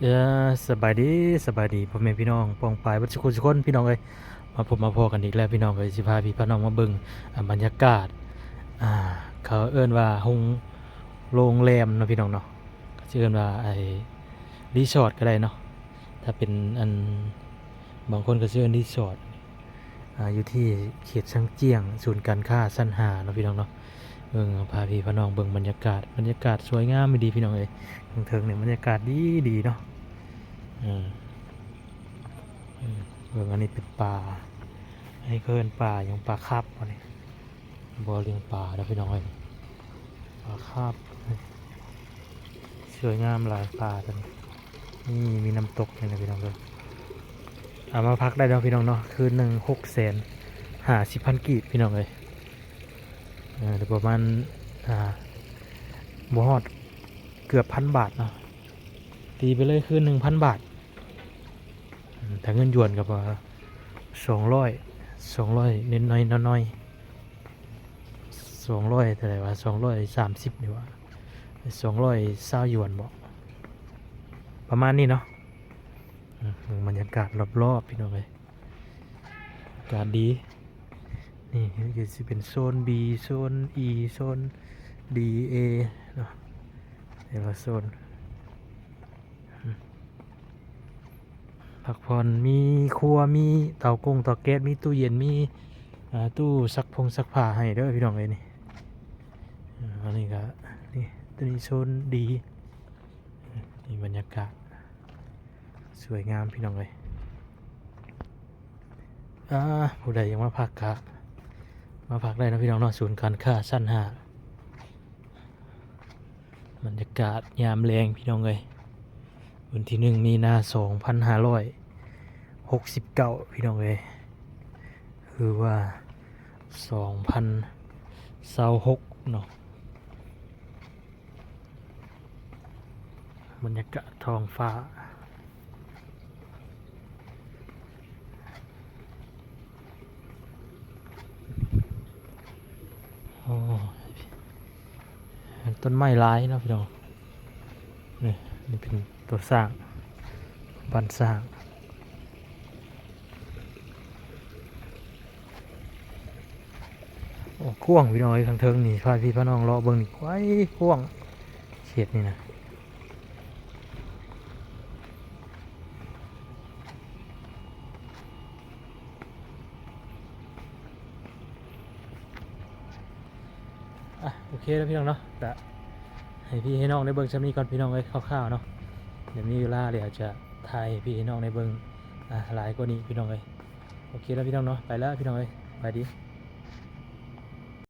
เออสบายดีพ่อแม่พี่น้องปองปายวัดสุขุสุคนพี่น้องเอ้ยมาพบมาพอกันอีกแล้วพี่น้องเอ้ยสิพาพี่พาน้องมาเบิ่งบรรยากาศอ่าเขาเอิ้นว่าโรงแรมเนาะพี่น้องเนาะก็ชื่อเอิ้นว่าไอ้รีสอร์ทก็ได้เนาะถ้าเป็นอันบางคนก็ชื่อเอิ้นรีสอร์ทอยู่ที่เขตช่างเจี้ยงศูนย์การค้าสั้นหาเนาะพี่น้องเนาะพาพี่พาน้องเบิ่งบรรยากาศสวยงามไม่ดีพี่น้องเอ้ยเทิงๆเนี่ยบรรยากาศดีเนาะ อืมเบิ่งอันนี้เป็นปลาอันนี้ก็เป็นปลาอย่างปลาคาบอันนี้บ่อเลี้ยงปลาแล้วพี่น้องเอ้ยปลาคาบสวยงามหลายปลาตัวนี้นี่มีน้ำตกนี่นะพี่น้องเลยเอามาพักได้แล้วพี่น้องเนาะคืนหนึ่ง650,000กีบพี่น้องเลยหรือประมาณอ่าบ่ฮอดเกือบ1,000 บาทเนาะตีไปเลยคืน1,000 บาทแต่เงินหยวนกับว่า200เน้นน้อย200เท่าไหร่ว่า230นี่ว่า220 หยวนบอกประมาณนี้เนาะบรรยากาศรอบๆพี่น้องเลยอากาศดีนี่ก็จะเป็นโซน B โซน E โซน D A เนาะแต่ละโซนพักผ่อนมีครัวมีเตาแก๊สมีตู้เย็นมีตู้ซักผ้าให้เด้อพี่น้องเลยนี่อันนี้ก็นี่ตัวนี้โซนดีนี่บรรยากาศสวยงามพี่น้องเลยผู้ใดยังมาพักกะมาพักได้นะพี่น้องเนาะศูนย์การค้าสั้นหาบรรยากาศยามแรงพี่น้องเลยวันที่1 มีนา2569พี่น้องเลยคือว่า2026เนาะบรรยากาศท้องฟ้าโอ้ต้นไม้ร้ายเนาะพี่น้องนี่เป็นตัวสร้างบ้านสร้างโอ้กว้างพี่น้องไอ้ทางเทิงนี่พาพี่พาน้องเลาะเบิ่งนี่ไว้กว้างเขตนี่นะโอเคแล้วพี่น้องเนาะแต่ให้พี่ให้น้องได้เบิ่งชั้นนี้ก่อนพี่น้องไว้คร่าวๆเนาะเดี๋ยวมีเวลาเดี๋ยวจะถ่ายให้พี่ให้น้องได้เบิ่งหลายกว่านี้พี่น้องเลยโอเคแล้วพี่น้องเนาะไปแล้วพี่น้องเลยไปดี